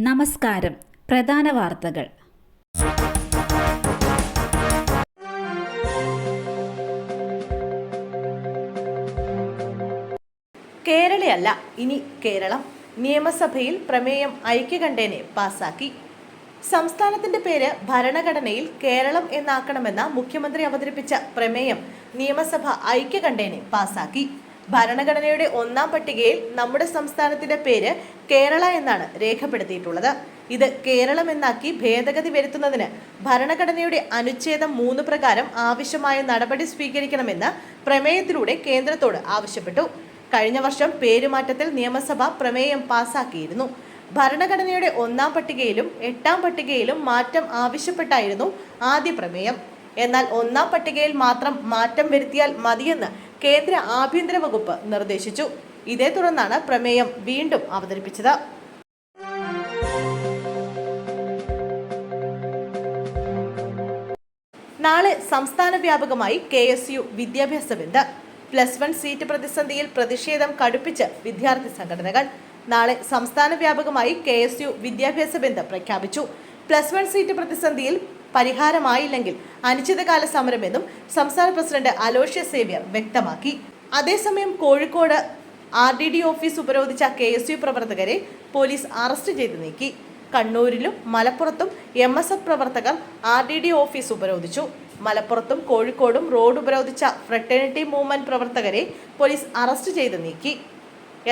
നമസ്കാരം. പ്രധാന വാർത്തകൾ. കേരളയല്ല ഇനി കേരളം. നിയമസഭയിൽ പ്രമേയം ഐക്യകണ്ഠേന പാസാക്കി. സംസ്ഥാനത്തിന്റെ പേര് ഭരണഘടനയിൽ കേരളം എന്നാക്കണമെന്ന മുഖ്യമന്ത്രി അവതരിപ്പിച്ച പ്രമേയം നിയമസഭ ഐക്യകണ്ഠേന പാസാക്കി. ഭരണഘടനയുടെ 1-ാം പട്ടികയിൽ നമ്മുടെ സംസ്ഥാനത്തിന്റെ പേര് കേരള എന്നാണ് രേഖപ്പെടുത്തിയിട്ടുള്ളത്. ഇത് കേരളം എന്നാക്കി ഭേദഗതി വരുത്തുന്നതിന് ഭരണഘടനയുടെ അനുച്ഛേദം 3 പ്രകാരം ആവശ്യമായ നടപടി സ്വീകരിക്കണമെന്ന് പ്രമേയത്തിലൂടെ കേന്ദ്രത്തോട് ആവശ്യപ്പെട്ടു. കഴിഞ്ഞ വർഷം പേരുമാറ്റത്തിൽ നിയമസഭ പ്രമേയം പാസാക്കിയിരുന്നു. ഭരണഘടനയുടെ 1-ാം പട്ടികയിലും 8-ാം പട്ടികയിലും മാറ്റം ആവശ്യപ്പെട്ടായിരുന്നു ആദ്യ പ്രമേയം. എന്നാൽ 1-ാം പട്ടികയിൽ മാത്രം മാറ്റം വരുത്തിയാൽ മതിയെന്ന് കേന്ദ്ര ആഭ്യന്തര വകുപ്പ് നിർദ്ദേശിച്ചു. ഇതേ തുടർന്നാണ് പ്രമേയം വീണ്ടും അവതരിപ്പിച്ചത്. നാളെ സംസ്ഥാന വ്യാപകമായി KSU വിദ്യാഭ്യാസ ബന്ദ്. +1 സീറ്റ് പ്രതിസന്ധിയിൽ പ്രതിഷേധം കടുപ്പിച്ച് വിദ്യാർത്ഥി സംഘടനകൾ. നാളെ സംസ്ഥാന വ്യാപകമായി KSU വിദ്യാഭ്യാസ ബന്ദ് പ്രഖ്യാപിച്ചു. +1 സീറ്റ് പ്രതിസന്ധിയിൽ പരിഹാരമായില്ലെങ്കിൽ അനിശ്ചിതകാല സമരമെന്നും സംസ്ഥാന പ്രസിഡന്റ് അലോഷ്യസ് സേവ്യർ വ്യക്തമാക്കി. അതേസമയം കോഴിക്കോട് RDD ഓഫീസ് ഉപരോധിച്ച KSU പ്രവർത്തകരെ പോലീസ് അറസ്റ്റ് ചെയ്ത് നീക്കി. കണ്ണൂരിലും മലപ്പുറത്തും MSF പ്രവർത്തകർ RDD ഓഫീസ് ഉപരോധിച്ചു. മലപ്പുറത്തും കോഴിക്കോടും റോഡ് ഉപരോധിച്ച ഫ്രട്ടേണിറ്റി മൂവ്മെന്റ് പ്രവർത്തകരെ പോലീസ് അറസ്റ്റ് ചെയ്ത് നീക്കി.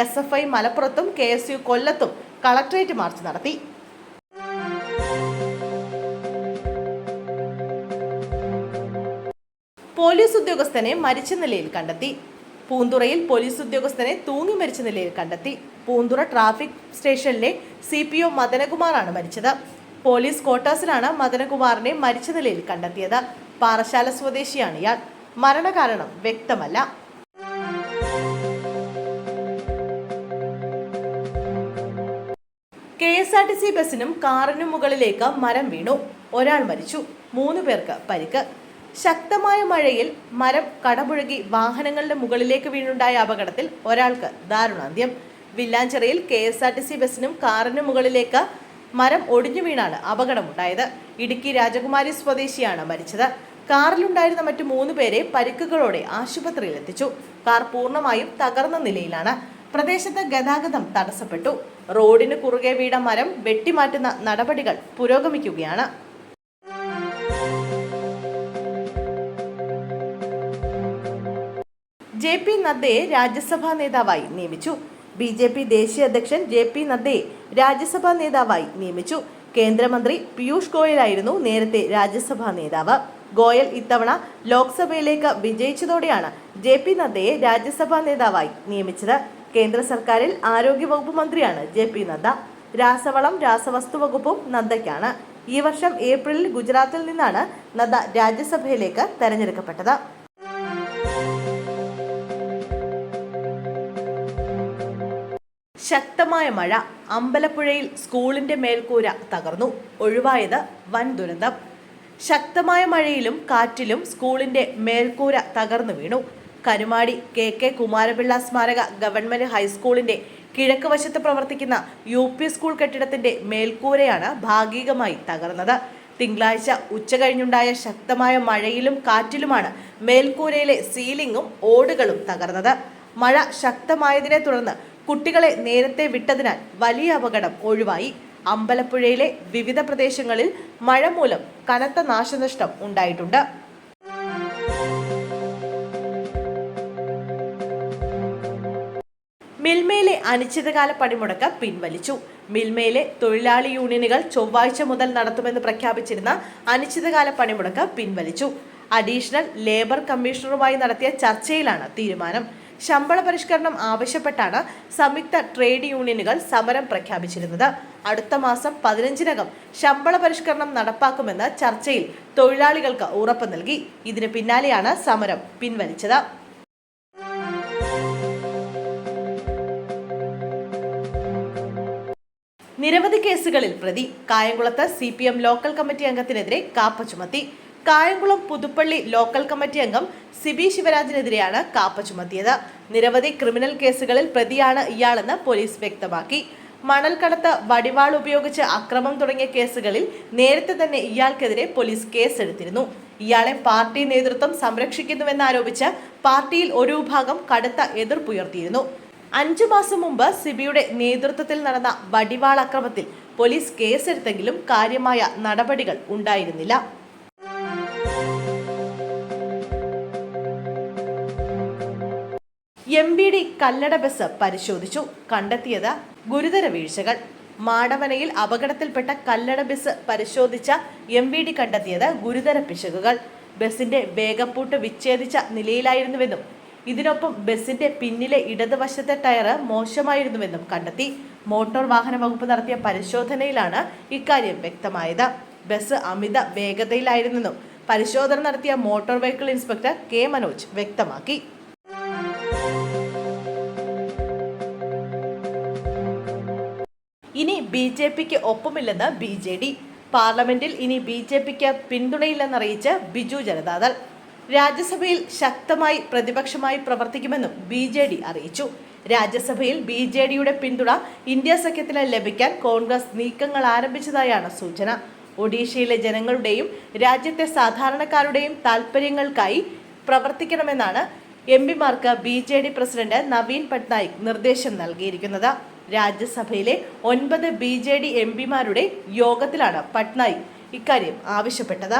SFI മലപ്പുറത്തും KSU കൊല്ലത്തും കളക്ടറേറ്റ് മാർച്ച് നടത്തി. പോലീസ് ഉദ്യോഗസ്ഥനെ മരിച്ച നിലയിൽ കണ്ടെത്തി. പൂന്തുറയിൽ പോലീസ് ഉദ്യോഗസ്ഥനെ തൂങ്ങി മരിച്ച നിലയിൽ കണ്ടെത്തി. പൂന്തുറ ട്രാഫിക് സ്റ്റേഷനിലെ CPO മദനകുമാറാണ് മരിച്ചത്. പോലീസ് ക്വാർട്ടേഴ്സിലാണ് മദനകുമാറിനെ മരിച്ച നിലയിൽ കണ്ടെത്തിയത്. പാറശാല സ്വദേശിയാണ് ഇയാൾ. മരണകാരണം വ്യക്തമല്ല. KSRTC ബസിനും കാറിനും മുകളിലേക്ക് മരം വീണു. ഒരാൾ മരിച്ചു, 3 പേർക്ക് പരിക്ക്. ശക്തമായ മഴയിൽ മരം കടപുഴകി വാഹനങ്ങളുടെ മുകളിലേക്ക് വീണുണ്ടായ അപകടത്തിൽ ഒരാൾക്ക് ദാരുണാന്ത്യം. വില്ലാഞ്ചിറയിൽ KSRTC ബസിനും കാറിനും മുകളിലേക്ക് മരം ഒടിഞ്ഞു വീണാണ് അപകടമുണ്ടായത്. ഇടുക്കി രാജകുമാരി സ്വദേശിയാണ് മരിച്ചത്. കാറിലുണ്ടായിരുന്ന മറ്റു 3 പേരെ പരിക്കുകളോടെ ആശുപത്രിയിൽ എത്തിച്ചു. കാർ പൂർണ്ണമായും തകർന്ന നിലയിലാണ്. പ്രദേശത്ത് ഗതാഗതം തടസ്സപ്പെട്ടു. റോഡിന് കുറുകെ വീണ മരം വെട്ടിമാറ്റുന്ന നടപടികൾ പുരോഗമിക്കുകയാണ്. JP നദ്ദയെ രാജ്യസഭാ നേതാവായി നിയമിച്ചു. BJP ദേശീയ അധ്യക്ഷൻ JP നദ്ദയെ രാജ്യസഭാ നേതാവായി നിയമിച്ചു. കേന്ദ്രമന്ത്രി പീയൂഷ് ഗോയലായിരുന്നു നേരത്തെ രാജ്യസഭാ നേതാവ്. ഗോയൽ ഇത്തവണ ലോക്സഭയിലേക്ക് വിജയിച്ചതോടെയാണ് JP നദ്ദയെ രാജ്യസഭാ നേതാവായി നിയമിച്ചത്. കേന്ദ്ര സർക്കാരിൽ ആരോഗ്യവകുപ്പ് മന്ത്രിയാണ് JP നദ്ദ. രാസവളം രാസവസ്തു വകുപ്പും നദ്ദയ്ക്കാണ്. ഈ വർഷം ഏപ്രിലിൽ ഗുജറാത്തിൽ നിന്നാണ് നദ്ദ രാജ്യസഭയിലേക്ക് തെരഞ്ഞെടുക്കപ്പെട്ടത്. ശക്തമായ മഴ. അമ്പലപ്പുഴയിൽ സ്കൂളിന്റെ മേൽക്കൂര തകർന്നു. ഒഴിവായത് വൻ ദുരന്തം. ശക്തമായ മഴയിലും കാറ്റിലും സ്കൂളിന്റെ മേൽക്കൂര തകർന്നു വീണു. കരുമാടി KK കുമാരപിള്ള സ്മാരക ഗവൺമെന്റ് ഹൈസ്കൂളിന്റെ കിഴക്ക് വശത്ത് പ്രവർത്തിക്കുന്ന UP സ്കൂൾ കെട്ടിടത്തിന്റെ മേൽക്കൂരയാണ് ഭാഗികമായി തകർന്നത്. തിങ്കളാഴ്ച ഉച്ചകഴിഞ്ഞുണ്ടായ ശക്തമായ മഴയിലും കാറ്റിലുമാണ് മേൽക്കൂരയിലെ സീലിംഗും ഓടുകളും തകർന്നത്. മഴ ശക്തമായതിനെ തുടർന്ന് കുട്ടികളെ നേരത്തെ വിട്ടതിനാൽ വലിയ അപകടം ഒഴിവായി. അമ്പലപ്പുഴയിലെ വിവിധ പ്രദേശങ്ങളിൽ മഴ മൂലം കനത്ത നാശനഷ്ടം ഉണ്ടായിട്ടുണ്ട്. മിൽമയിലെ അനിശ്ചിതകാല പണിമുടക്ക് പിൻവലിച്ചു. മിൽമയിലെ തൊഴിലാളി യൂണിയനുകൾ ചൊവ്വാഴ്ച മുതൽ നടത്തുമെന്ന് പ്രഖ്യാപിച്ചിരുന്ന അനിശ്ചിതകാല പണിമുടക്ക് പിൻവലിച്ചു. അഡീഷണൽ ലേബർ കമ്മീഷണറുമായി നടത്തിയ ചർച്ചയിലാണ് തീരുമാനം. ശമ്പള പരിഷ്കരണം ആവശ്യപ്പെട്ടാണ് സംയുക്ത ട്രേഡ് യൂണിയനുകൾ സമരം പ്രഖ്യാപിച്ചിരുന്നത്. അടുത്ത മാസം 15-നകം ശമ്പള പരിഷ്കരണം നടപ്പാക്കുമെന്ന് ചർച്ചയിൽ തൊഴിലാളികൾക്ക് ഉറപ്പ് നൽകി. ഇതിന് പിന്നാലെയാണ് സമരം പിൻവലിച്ചത്. നിരവധി കേസുകളിൽ പ്രതി. കായംകുളത്ത് CPM ലോക്കൽ കമ്മിറ്റി അംഗത്തിനെതിരെ കാപ്പ ചുമത്തി. കായംകുളം പുതുപ്പള്ളി ലോക്കൽ കമ്മിറ്റി അംഗം സിബി ശിവരാജിനെതിരെയാണ് കാപ്പ ചുമത്തിയത്. നിരവധി ക്രിമിനൽ കേസുകളിൽ പ്രതിയാണ് ഇയാളെന്ന് പോലീസ് വ്യക്തമാക്കി. മണൽക്കടത്ത്, വടിവാൾ ഉപയോഗിച്ച് അക്രമം തുടങ്ങിയ കേസുകളിൽ നേരത്തെ തന്നെ ഇയാൾക്കെതിരെ പോലീസ് കേസെടുത്തിരുന്നു. ഇയാളെ പാർട്ടി നേതൃത്വം സംരക്ഷിക്കുന്നുവെന്നാരോപിച്ച് പാർട്ടിയിൽ ഒരു വിഭാഗം കടുത്ത എതിർപ്പുയർത്തിയിരുന്നു. 5 മാസം മുമ്പ് സിബിയുടെ നേതൃത്വത്തിൽ നടന്ന വടിവാൾ അക്രമത്തിൽ പോലീസ് കേസെടുത്തെങ്കിലും കാര്യമായ നടപടികൾ ഉണ്ടായിരുന്നില്ല. MVD കല്ലട ബസ് പരിശോധിച്ചു. കണ്ടെത്തിയത് ഗുരുതര വീഴ്ചകൾ. മാടവനയിൽ അപകടത്തിൽപ്പെട്ട കല്ലട ബസ് പരിശോധിച്ച MVD കണ്ടെത്തിയത് ഗുരുതര പിശകുകൾ. ബസിന്റെ വേഗപ്പൂട്ട് വിച്ഛേദിച്ച നിലയിലായിരുന്നുവെന്നും ഇതിനൊപ്പം ബസിന്റെ പിന്നിലെ ഇടതുവശത്തെ ടയർ മോശമായിരുന്നുവെന്നും കണ്ടെത്തി. മോട്ടോർ വാഹന വകുപ്പ് നടത്തിയ പരിശോധനയിലാണ് ഇക്കാര്യം വ്യക്തമായത്. ബസ് അമിത വേഗതയിലായിരുന്നെന്നും പരിശോധന നടത്തിയ motor vehicle inspector K. Manoj വ്യക്തമാക്കി. ഇനി BJPക്ക് ഒപ്പമില്ലെന്ന് BJD. പാർലമെന്റിൽ ഇനി BJPക്ക് പിന്തുണയില്ലെന്നറിയിച്ച് ബിജു ജനതാദൾ. രാജ്യസഭയിൽ ശക്തമായി പ്രതിപക്ഷമായി പ്രവർത്തിക്കുമെന്നും BJD അറിയിച്ചു. രാജ്യസഭയിൽ BJDയുടെ പിന്തുണ ഇന്ത്യ സഖ്യത്തിന് ലഭിക്കാൻ കോൺഗ്രസ് നീക്കങ്ങൾ ആരംഭിച്ചതായാണ് സൂചന. ഒഡീഷയിലെ ജനങ്ങളുടെയും രാജ്യത്തെ സാധാരണക്കാരുടെയും താൽപ്പര്യങ്ങൾക്കായി പ്രവർത്തിക്കണമെന്നാണ് MPമാർക്ക് BJD പ്രസിഡന്റ് നവീൻ പട്നായിക് നിർദ്ദേശം നൽകിയിരിക്കുന്നത്. രാജ്യസഭയിലെ 9 BJD MPമാരുടെ യോഗത്തിലാണ് പട്നായിക് ഇക്കാര്യം ആവശ്യപ്പെട്ടത്.